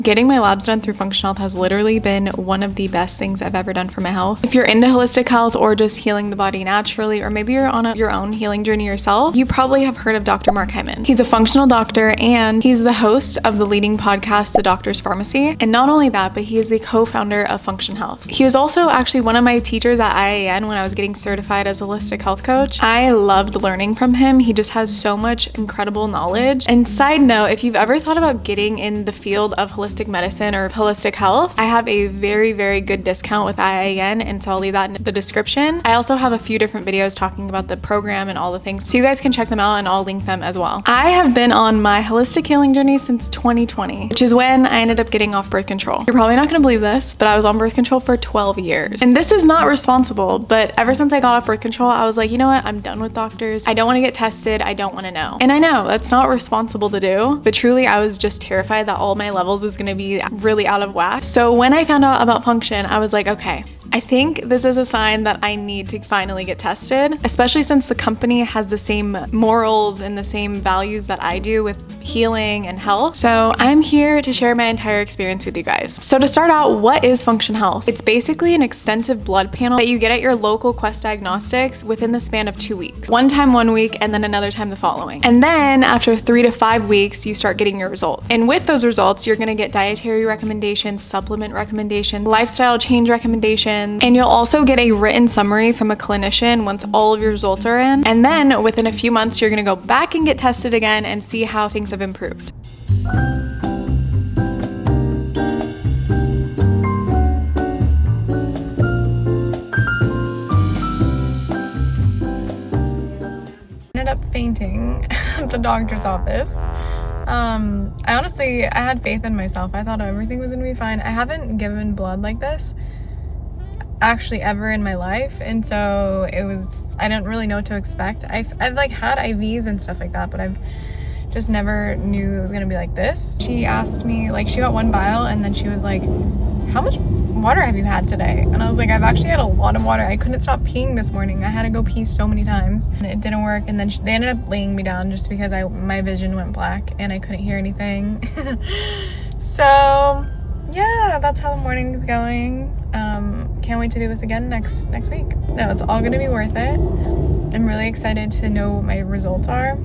Getting my labs done through Function Health has literally been one of the best things I've ever done for my health. If you're into holistic health or just healing the body naturally, or maybe you're on your own healing journey yourself, you probably have heard of Dr. Mark Hyman. He's a functional doctor and he's the host of the leading podcast, The Doctor's Pharmacy. And not only that, but he is the co-founder of Function Health. He was also actually one of my teachers at IAN when I was getting certified as a holistic health coach. I loved learning from him. He just has so much incredible knowledge. And side note, if you've ever thought about getting in the field of holistic medicine or holistic health, I have a very, very good discount with IAN, and so I'll leave that in the description. I also have a few different videos talking about the program and all the things, so you guys can check them out and I'll link them as well. I have been on my holistic healing journey since 2020, which is when I ended up getting off birth control. You're probably not gonna believe this, but I was on birth control for 12 years. And this is not responsible, but ever since I got off birth control, I was like, you know what? I'm done with doctors. I don't wanna get tested. I don't wanna know. And I know that's not responsible to do, but truly I was just terrified that all my levels was gonna be really out of whack. So when I found out about Function, I was like, okay, I think this is a sign that I need to finally get tested, especially since the company has the same morals and the same values that I do with healing and health. So I'm here to share my entire experience with you guys. So to start out, what is Function Health? It's basically an extensive blood panel that you get at your local Quest Diagnostics within the span of 2 weeks. One time 1 week and then another time the following. And then after 3 to 5 weeks, you start getting your results. And with those results, you're gonna get dietary recommendations, supplement recommendations, lifestyle change recommendations, and you'll also get a written summary from a clinician once all of your results are in. And then within a few months, you're gonna go back and get tested again and see how things have improved. Ended up fainting at the doctor's office. I had faith in myself. I thought everything was gonna be fine. I haven't given blood like this actually ever in my life, and so I didn't really know what to expect. I've like had IVs and stuff like that, but I've just never knew it was gonna be like this. She asked me, like, she got one vial and then she was like, how much water have you had today? And I was like, I've actually had a lot of water. I couldn't stop peeing this morning. I had to go pee so many times and it didn't work. And then they ended up laying me down just because my vision went black and I couldn't hear anything. So yeah, that's how the morning's going. Can't wait to do this again next week. No, it's all gonna be worth it. I'm really excited to know what my results are,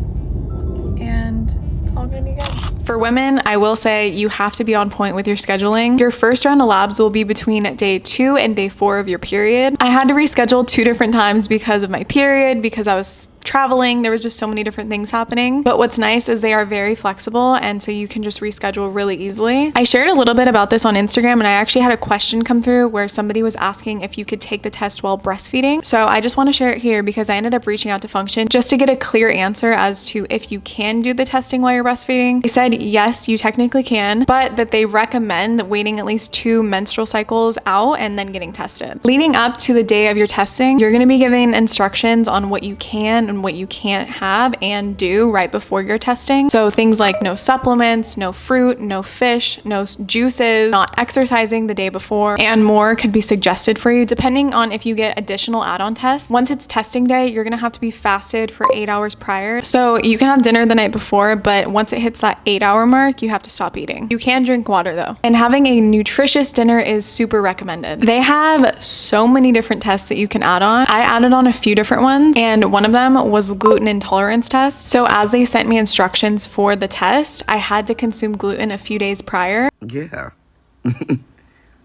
and it's all gonna be good. For women, I will say you have to be on point with your scheduling. Your first round of labs will be between day 2 and day 4 of your period. I had to reschedule 2 different times because of my period, because I was traveling. There was just so many different things happening. But what's nice is they are very flexible, and so you can just reschedule really easily. I shared a little bit about this on Instagram, and I actually had a question come through where somebody was asking if you could take the test while breastfeeding. So I just want to share it here because I ended up reaching out to Function just to get a clear answer as to if you can do the testing while you're breastfeeding. They said yes, you technically can, but that they recommend waiting at least 2 menstrual cycles out and then getting tested. Leading up to the day of your testing, you're going to be given instructions on what you can and what you can't have and do right before your testing. So things like no supplements, no fruit, no fish, no juices, not exercising the day before, and more could be suggested for you depending on if you get additional add-on tests. Once it's testing day, you're gonna have to be fasted for 8 hours prior. So you can have dinner the night before, but once it hits that 8-hour mark, you have to stop eating. You can drink water though. And having a nutritious dinner is super recommended. They have so many different tests that you can add on. I added on a few different ones, and one of them was gluten intolerance test. So as they sent me instructions for the test, I had to consume gluten a few days prior. Yeah.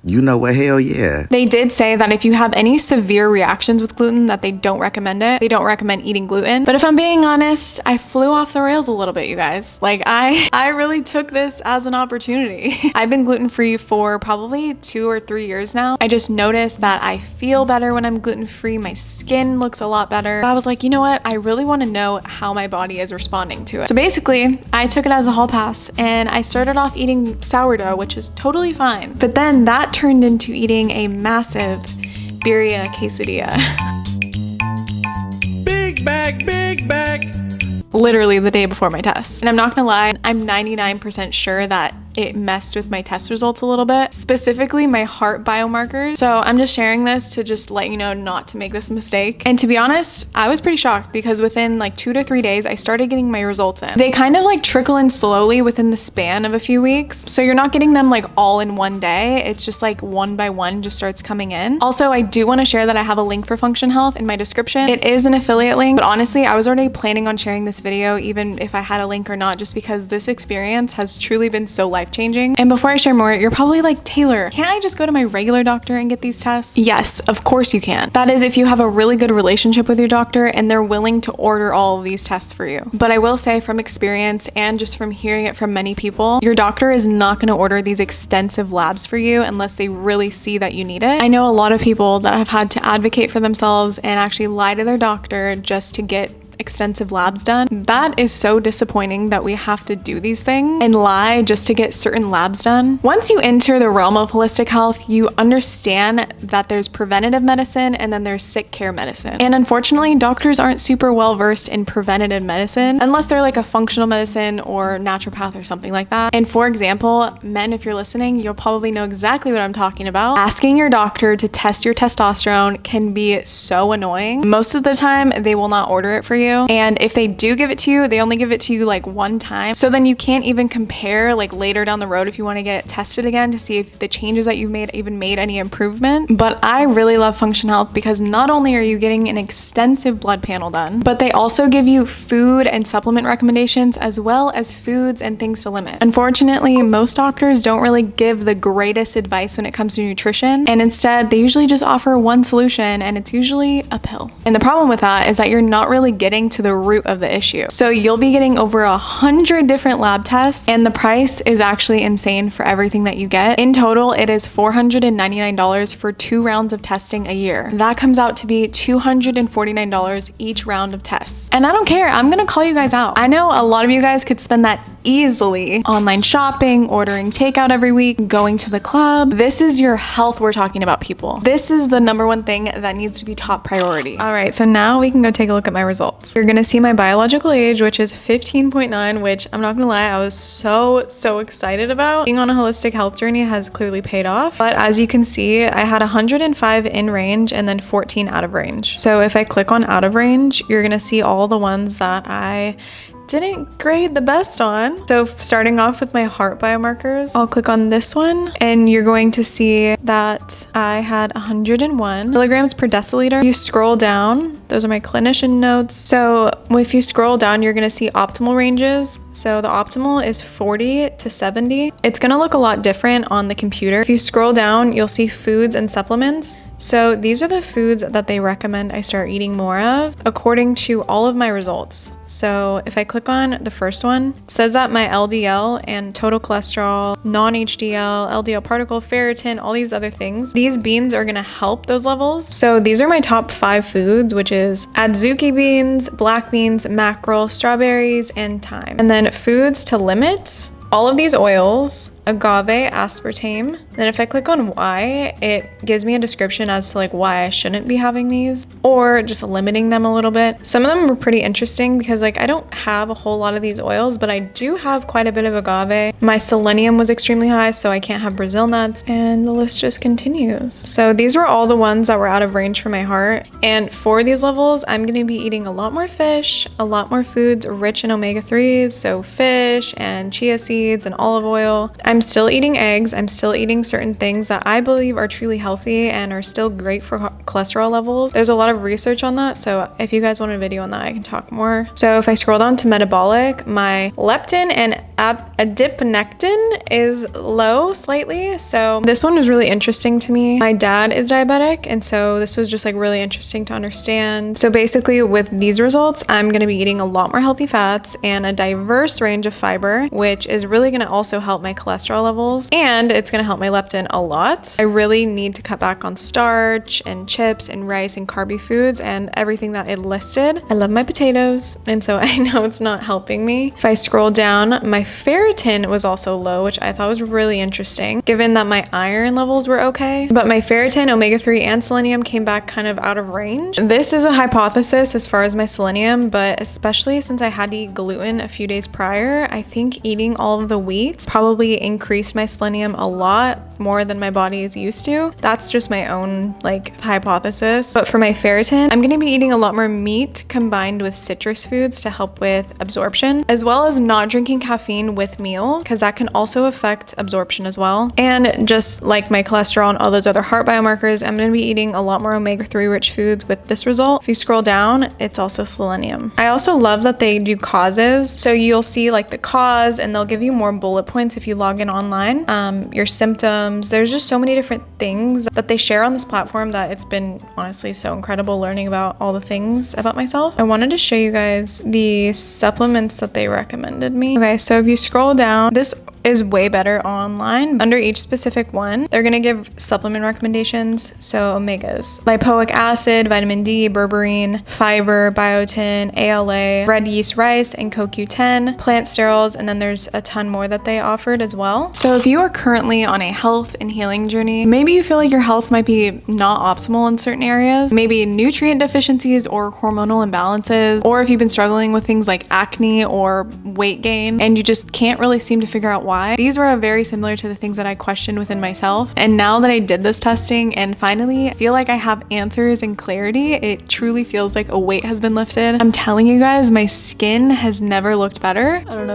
You know what? Hell yeah. They did say that if you have any severe reactions with gluten, that they don't recommend it. They don't recommend eating gluten. But if I'm being honest, I flew off the rails a little bit, you guys. Like I really took this as an opportunity. I've been gluten-free for probably 2 or 3 years now. I just noticed that I feel better when I'm gluten-free. My skin looks a lot better. But I was like, you know what? I really want to know how my body is responding to it. So basically, I took it as a hall pass and I started off eating sourdough, which is totally fine. But then that turned into eating a massive birria quesadilla. Big bag. Literally the day before my test. And I'm not gonna lie, I'm 99% sure that it messed with my test results a little bit, specifically my heart biomarkers. So I'm just sharing this to just let you know not to make this mistake. And to be honest, I was pretty shocked because within like 2 to 3 days, I started getting my results in. They kind of like trickle in slowly within the span of a few weeks. So you're not getting them like all in one day. It's just like one by one just starts coming in. Also, I do want to share that I have a link for Function Health in my description. It is an affiliate link, but honestly, I was already planning on sharing this video even if I had a link or not, just because this experience has truly been so life-changing. And before I share more, you're probably like, Taylor, can't I just go to my regular doctor and get these tests? Yes, of course you can. That is if you have a really good relationship with your doctor and they're willing to order all of these tests for you. But I will say from experience and just from hearing it from many people, your doctor is not going to order these extensive labs for you unless they really see that you need it. I know a lot of people that have had to advocate for themselves and actually lie to their doctor just to get extensive labs done. That is so disappointing that we have to do these things and lie just to get certain labs done. Once you enter the realm of holistic health, you understand that there's preventative medicine and then there's sick care medicine. And unfortunately, doctors aren't super well versed in preventative medicine unless they're like a functional medicine or naturopath or something like that. And for example, men, if you're listening, you'll probably know exactly what I'm talking about. Asking your doctor to test your testosterone can be so annoying. Most of the time, they will not order it for you. And if they do give it to you, they only give it to you like one time. So then you can't even compare like later down the road if you want to get it tested again to see if the changes that you've made even made any improvement. But I really love Function Health because not only are you getting an extensive blood panel done, but they also give you food and supplement recommendations as well as foods and things to limit. Unfortunately, most doctors don't really give the greatest advice when it comes to nutrition. And instead, they usually just offer one solution and it's usually a pill. And the problem with that is that you're not really getting to the root of the issue. So you'll be getting over 100 different lab tests and the price is actually insane for everything that you get. In total, it is $499 for 2 rounds of testing a year. That comes out to be $249 each round of tests. And I don't care, I'm gonna call you guys out. I know a lot of you guys could spend that easily online shopping, ordering takeout every week, going to the club. This is your health we're talking about, people. This is the #1 thing that needs to be top priority. All right, so now we can go take a look at my results. You're gonna see my biological age, which is 15.9, which I'm not gonna lie, I was so excited about. Being on a holistic health journey has clearly paid off. But as you can see, I had 105 in range and then 14 out of range. So if I click on out of range, you're gonna see all the ones that I didn't grade the best on. So starting off with my heart biomarkers, I'll click on this one and you're going to see that I had 101 milligrams per deciliter. You scroll down, those are my clinician notes. So if you scroll down, you're gonna see optimal ranges. So the optimal is 40 to 70. It's gonna look a lot different on the computer. If you scroll down, you'll see foods and supplements. So these are the foods that they recommend I start eating more of according to all of my results. So if I click on the first one, it says that my LDL and total cholesterol, non-HDL, LDL particle, ferritin, all these other things, these beans are gonna help those levels. So these are my top 5 foods, which is adzuki beans, black beans, mackerel, strawberries, and thyme. And then foods to limit, all of these oils, agave, aspartame. Then if I click on why, it gives me a description as to like why I shouldn't be having these or just limiting them a little bit. Some of them were pretty interesting because like I don't have a whole lot of these oils, but I do have quite a bit of agave. My selenium was extremely high, so I can't have Brazil nuts, and the list just continues. So these were all the ones that were out of range for my heart. And for these levels, I'm gonna be eating a lot more fish, a lot more foods rich in omega-3s, so fish and chia seeds and olive oil. I'm still eating eggs. I'm still eating certain things that I believe are truly healthy and are still great for cholesterol levels. There's a lot of research on that, so if you guys want a video on that, I can talk more. So if I scroll down to metabolic, my leptin and adiponectin is low slightly. So this one was really interesting to me. My dad is diabetic, and so this was just like really interesting to understand. So basically with these results, I'm gonna be eating a lot more healthy fats and a diverse range of fiber, which is really gonna also help my cholesterol levels, and it's gonna help my leptin a lot. I really need to cut back on starch and chips and rice and carby foods and everything that it listed. I love my potatoes, and so I know it's not helping me. If I scroll down, my ferritin was also low, which I thought was really interesting, given that my iron levels were okay. But my ferritin, omega-3, and selenium came back kind of out of range. This is a hypothesis as far as my selenium, but especially since I had to eat gluten a few days prior, I think eating all of the wheats probably increased my selenium a lot more than my body is used to. That's just my own like hypothesis. But for my ferritin, I'm gonna be eating a lot more meat combined with citrus foods to help with absorption, as well as not drinking caffeine with meal, because that can also affect absorption as well. And just like my cholesterol and all those other heart biomarkers, I'm gonna be eating a lot more omega-3 rich foods with this result. If you scroll down, it's also selenium. I also love that they do causes. So you'll see like the cause, and they'll give you more bullet points if you log in online. Your symptoms. There's just so many different things that they share on this platform that it's been honestly so incredible learning about all the things about myself. I wanted to show you guys the supplements that they recommended me. Okay, so if you scroll down, this is way better online. Under each specific one, they're gonna give supplement recommendations. So omegas, lipoic acid, vitamin D, berberine, fiber, biotin, ALA, red yeast rice, and CoQ10, plant sterols, and then there's a ton more that they offered as well. So if you are currently on a health and healing journey, maybe you feel like your health might be not optimal in certain areas, maybe nutrient deficiencies or hormonal imbalances, or if you've been struggling with things like acne or weight gain, and you just can't really seem to figure out why. These were very similar to the things that I questioned within myself. And now that I did this testing and finally feel like I have answers and clarity, it truly feels like a weight has been lifted. I'm telling you guys, my skin has never looked better. I don't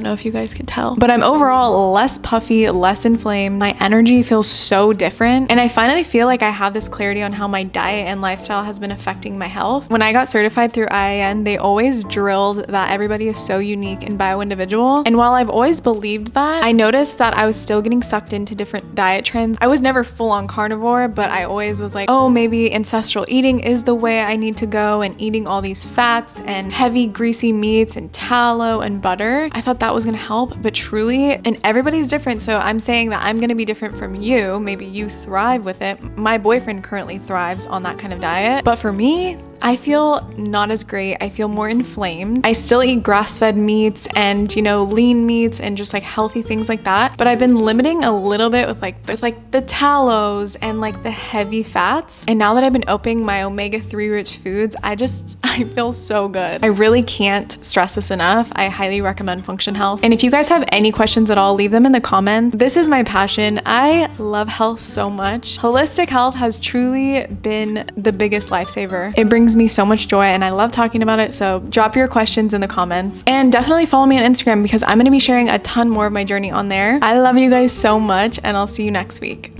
know if you guys can tell, but I'm overall less puffy, less inflamed. My energy feels so different. And I finally feel like I have this clarity on how my diet and lifestyle has been affecting my health. When I got certified through IIN, they always drilled that everybody is so unique and bio-individual. And while I've always believed that, I noticed that I was still getting sucked into different diet trends. I was never full on carnivore, but I always was like, oh, maybe ancestral eating is the way I need to go, and eating all these fats and heavy greasy meats and tallow and butter. I thought that was gonna help, but truly, and everybody's different, so I'm saying that I'm gonna be different from you. Maybe you thrive with it. My boyfriend currently thrives on that kind of diet, but for me, I feel not as great. I feel more inflamed. I still eat grass-fed meats and, you know, lean meats and just like healthy things like that. But I've been limiting a little bit with like the tallows and like the heavy fats. And now that I've been upping my omega-3 rich foods, I feel so good. I really can't stress this enough. I highly recommend Function Health. And if you guys have any questions at all, leave them in the comments. This is my passion. I love health so much. Holistic health has truly been the biggest lifesaver. It brings me so much joy and I love talking about it. So drop your questions in the comments and definitely follow me on Instagram because I'm going to be sharing a ton more of my journey on there. I love you guys so much and I'll see you next week.